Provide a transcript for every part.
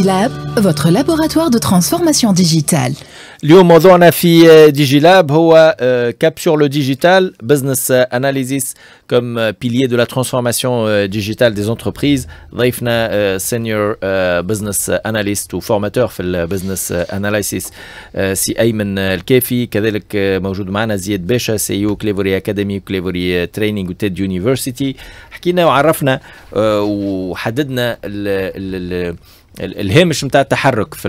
DigiLab, votre laboratoire de transformation digitale. اليوم موضوعنا في DigiLab هو cap sur le digital, business analysis comme pilier de la transformation digitale des entreprises. ضيفنا senior business analyst وفورماتور في البزنس analysis سي أيمن الكافي. كذلك موجود معنا زياد باشا CEO كليفوري أكاديمي وكليفوري تريننج وتيد يونيفرسيتي. حكينا وعرفنا وحددنا الهامش نتاع التحرك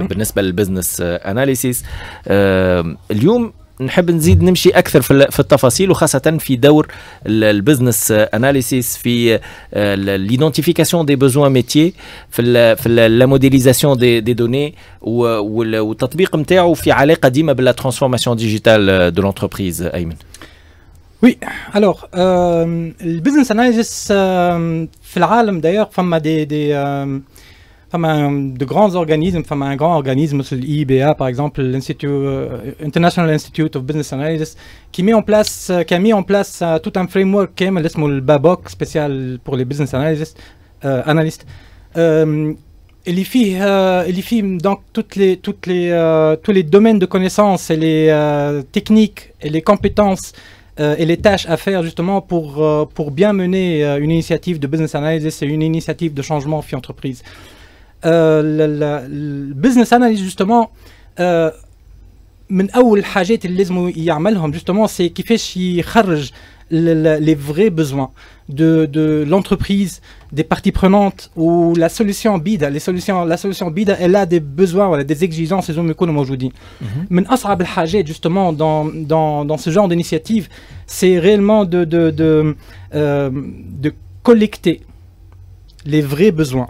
بالنسبه للبزنس اناليسيس. اليوم نحب نزيد نمشي اكثر في التفاصيل، وخاصه في دور البزنس اناليسيس في ليدونتيفيكاسيون دي بوزوان ميتيي في لا موديليزاسيون دي دوني والتطبيق نتاعو في علاقه ديما باللا ترانسفورماسيون ديجيتال دو لونتربريز. ايمن. Oui, alors, le business analysis, في العالم d'ailleurs, de grands organismes, un grand organisme, l'IBA par exemple, International Institute of Business Analysis, qui a mis en place tout un framework qui est le BABOK, spécial pour les business analystes. Il y fait donc tous les domaines de connaissances et les techniques et les compétences et les tâches à faire justement pour bien mener une initiative de business analysis et une initiative de changement في entreprise. Le business analysis justement من أول حاجات اللي لازم يعملهم justement c'est كيفاش يخرج les vrais besoins de l'entreprise, des parties prenantes, ou la solution BIDA. La solution BIDA, elle a des besoins, voilà, des exigences, ils ont mis comme aujourd'hui. Mais أصعب الحاجات justement dans ce genre d'initiative, c'est réellement de collecter les vrais besoins.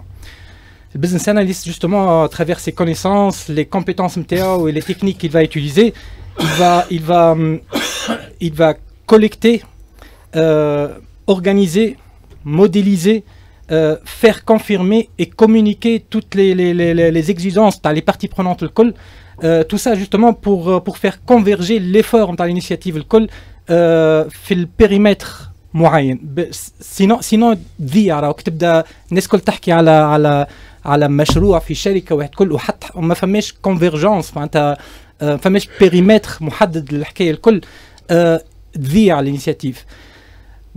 Le business analyst, justement, à travers ses connaissances, les compétences MTO et les techniques qu'il va utiliser, il va collecter, organiser, modéliser, faire confirmer et communiquer toutes les exigences dans les parties prenantes le col. Tout ça justement pour faire converger l'effort dans l'initiative le col في البيريمتر معين. sinon تضيع. راك تبدا الناس الكل تحكي على مشروع في شركه واحد كل وحتى ما فماش كونفيرجونس، معناتها فماش بيريمتر محدد للحكايه الكل، تضيع l'initiative.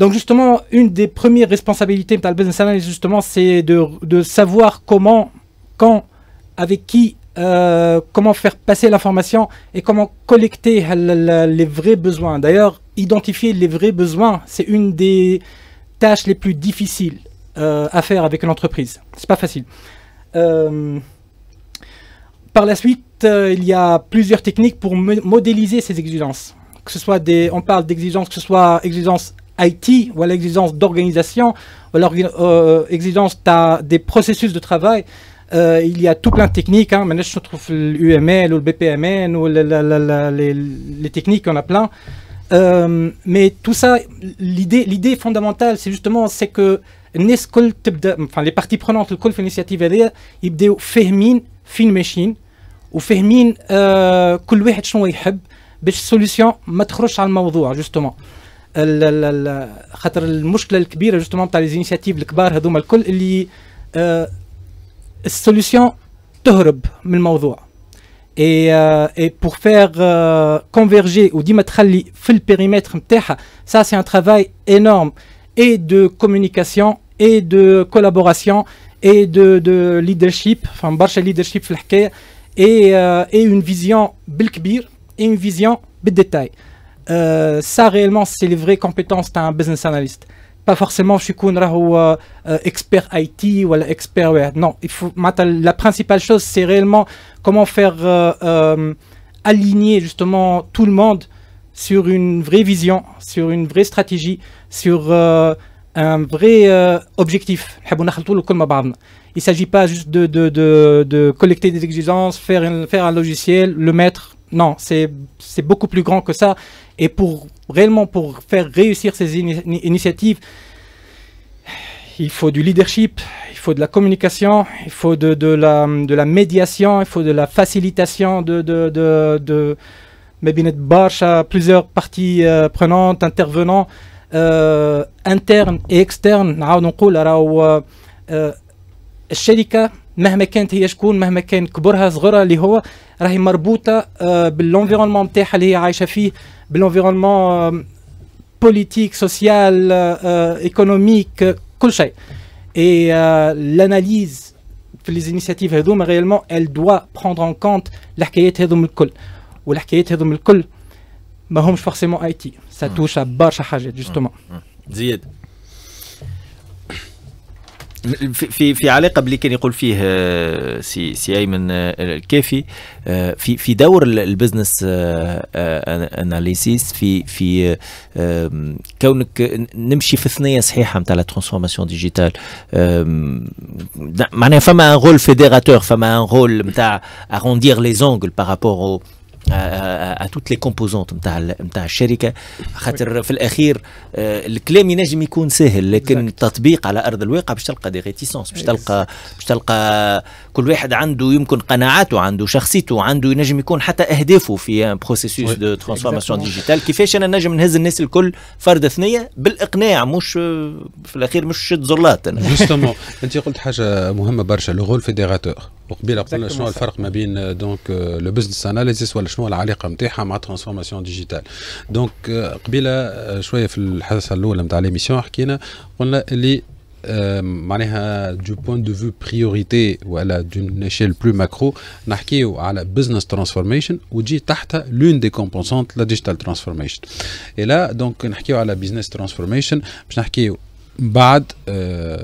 Donc justement, une des premières responsabilités de la business analysis justement, c'est de savoir comment, quand, avec qui, comment faire passer l'information et comment collecter les vrais besoins. D'ailleurs, identifier les vrais besoins, c'est une des tâches les plus difficiles à faire avec une entreprise. C'est pas facile. Par la suite, il y a plusieurs techniques pour modéliser ces exigences. Que ce soit on parle d'exigences, que ce soit exigences IT ou à l'exigence d'organisation, ou alors exigence des processus de travail. Il y a tout plein de techniques. Maintenant, je trouve l'UML ou le BPMN ou les techniques, on a plein. Mais tout ça, l'idée fondamentale, c'est justement que les parties prenantes de l'initiative, ils بداو فاهمين فين ماشيين وفاهمين كل واحد شنو يحب باش السوليسيون ما تخرجش على الموضوع justement. خاطر المشكله الكبيره جوستومون تاع لي زينيسياتيف الكبار هذوما الكل اللي السوليسيون تهرب من الموضوع et pour faire converger وديما تخلي في البيريمتر نتاعها. Ça c'est un travail énorme et de communication et de collaboration et de leadership, enfin برشا leadership في الحكايه et une vision بالكبير et une vision بالديتاي. Ça réellement c'est les vraies compétences d'un business analyst. Pas forcément je suis expert IT ou expert non, il faut la principale chose c'est réellement comment faire aligner justement tout le monde sur une vraie vision, sur une vraie stratégie, sur un vrai objectif. Il ne s'agit pas juste de collecter des exigences, faire un logiciel, le mettre. Non, c'est beaucoup plus grand que ça. Et réellement pour faire réussir ces initiatives, il faut du leadership, il faut de la communication, il faut de la médiation, il faut de la facilitation plusieurs parties prenantes, intervenants, internes et externes. الشركة مهما كانت هي شكون، مهما كان كبرها صغرها، اللي هو راهي مربوطه بالانفيرونمون نتاعها اللي هي عايشه فيه، بالانفيرونمون politique, sociale, économique, كل شيء. Et l'analyse les initiatives هذوما réellement elle doit prendre en compte الحكايات هذوما الكل. والحكايات هذوما الكل ما همش forcément IT. Ça touche à برشا حاجات justement. زياد. في علاقه باللي كان يقول فيه سي ايمن الكافي في دور البزنس اناليسيس في كونك نمشي في ثنيه صحيحه نتاع لا ترانسفورماسيون ديجيتال، معناها فما ان رول فيديراتور، فما ان رول نتاع اروندير لي زونغل بارابور à toutes les composantes نتاع الشركه، خاطر في الاخير الكلام ينجم يكون سهل، لكن التطبيق على ارض الواقع باش تلقى دي ريتيسونس، باش تلقى كل واحد عنده يمكن قناعاته، عنده شخصيته، عنده ينجم يكون حتى اهدافه في بروسيسوس دو ترانسفورماسيون ديجيتال. كيفاش انا نجم نهز الناس الكل فرد ثنيه بالاقناع، مش في الاخير مش شد زرلات. جوستومون انت قلت حاجه مهمه برشا، لو رول فيديراتور. وقبيله قلنا شنو الفرق ما بين دونك لو بزنس اناليسيس ولا شنو العلاقه نتاعها مع ترانسفورماسيون ديجيتال. دونك قبيله شويه في الحصه الاولى نتاع ليميسيون حكينا قلنا اللي معناها دو بوين دو فيو بريوريتي ولا دون ايشيل بلو ماكرو نحكيو على بزنس ترانسفورميشن وتجي تحتها لون دي كومبونسونت لا ديجيتال ترانسفورميشن. اي لا دونك نحكيو على بزنس ترانسفورميشن باش نحكيو بعد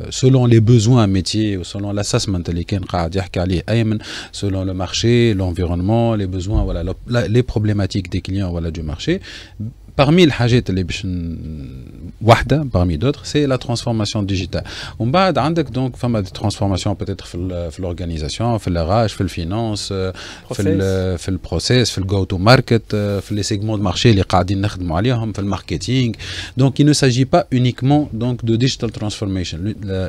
selon les besoins métiers ou selon l'assessment اللي كان قاعد يحكي عليه أيمن، selon le marché, l'environnement, les besoins, voilà, les problématiques des clients, voilà, du marché. Parmi les حاجات اللي باش واحدة parmi d'autres c'est la transformation digitale. ومن بعد عندك donc فما des transformations peut-être في l'organisation, في الRH, في الفينانس، في البروسيس، في الجو تو ماركت، في les segments de marché اللي قاعدين نخدموا عليهم، في الماركتينغ. Donc il ne s'agit pas uniquement donc de digital transformation.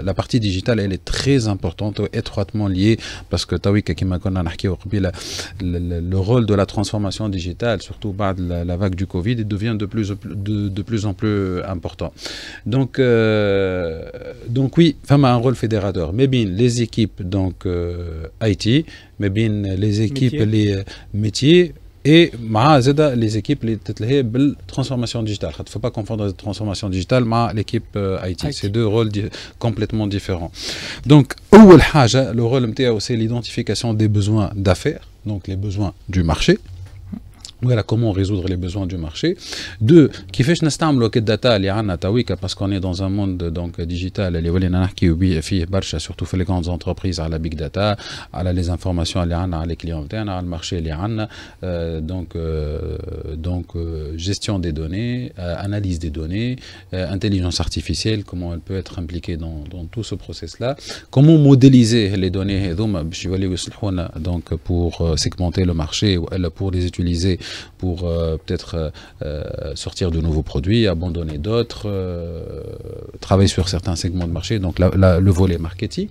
La partie digitale elle est très importante et étroitement liée parce que تويك كما كنا نحكيو قبيله le rôle de la transformation digitale surtout بعد la vague du Covid il devient de plus en plus important. Donc oui, femme a un rôle fédérateur. Mais bien les équipes donc IT, mais bien les équipes les métiers et les équipes les transformation digitale. Il ne faut pas confondre la transformation digitale avec l'équipe IT. C'est deux rôles complètement différents. Donc, le rôle c'est l'identification des besoins d'affaires, donc les besoins du marché. Voilà comment résoudre les besoins du marché. Deux, كيفاش نستعملوا الداتا اللي عندنا تويكا parce qu'on est dans un monde donc digital اللي ولينا نحكيو فيه برشا surtout في les grandes entreprises على big data، على les informations اللي عندنا على les clients نتاعنا، على المارشي اللي عندنا، donc gestion des données, analyse des données, intelligence artificielle, comment elle peut être impliquée dans tout ce process là, comment modéliser les données هذوما باش يوليو يصلحونا donc pour segmenter le marché ou pour les utiliser pour peut-être sortir de nouveaux produits, abandonner d'autres, travailler sur certains segments de marché, donc le volet marketing,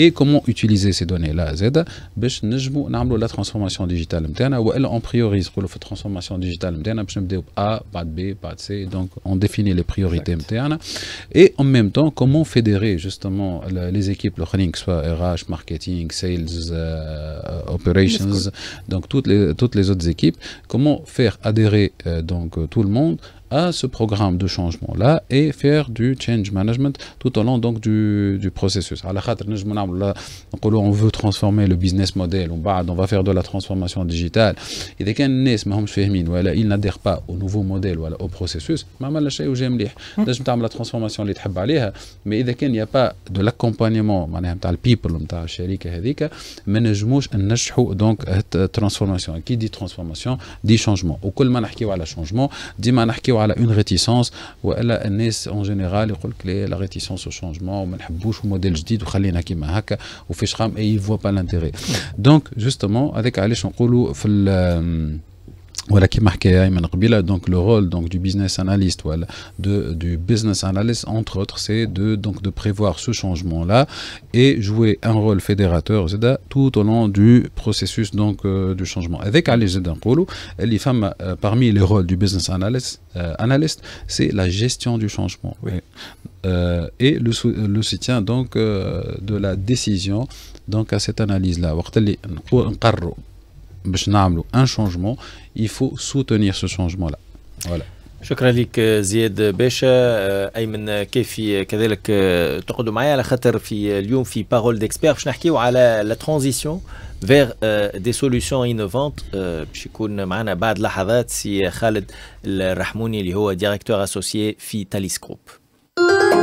et comment utiliser ces données-là Z باش نجمو نعملوا la transformation digitale نتاعنا ولا on priorise pour la transformation digitale نتاعنا باش نبداو A بعد B بعد C, donc on définit les priorités نتاعنا et en même temps comment fédérer justement les équipes le que soit RH, marketing, sales, operations, donc toutes les autres équipes. Comment faire adhérer donc tout le monde à ce programme de changement-là et faire du change management tout au long donc du processus. On veut transformer le business model, on va faire de la transformation digitale. Et dès qu'un ils n'adhèrent pas au nouveau modèle ou au processus, la transformation mais dès qu'il n'y a pas de l'accompagnement le people donc transformation. Qui dit transformation dit changement. Au كل ما نحكيو على changement ديما نحكيو على une réticence ولا الناس en général يقول لك la réticence au changement وما نحبوش موديل جديد وخلينا كيما هكا وفيش خام et ils voient pas l'intérêt. Donc justement هذاك علاش نقولوا Voilà qui marquait Ayman Qbila, donc le rôle donc du business analyst, voilà, du business analyst entre autres, c'est de prévoir ce changement-là et jouer un rôle fédérateur tout au long du processus donc du changement. Avec Ali Zedankoulou, les femmes parmi les rôles du business analyst, c'est la gestion du changement. Oui. Et le soutien donc de la décision donc à cette analyse-là. باش نعملوا ان شونجمون il faut soutenir ce changement là. Voilà. شكرا لك زياد باشا. ايمن كيفي كذلك تقعدوا معايا على خاطر في اليوم في بارول ديكسبير باش نحكيو على لا ترانزيسيون vers des solutions innovantes. باش يكون معنا بعد لحظات سي خالد الرحموني اللي هو ديريكتور اسوسيي في تاليس جروب.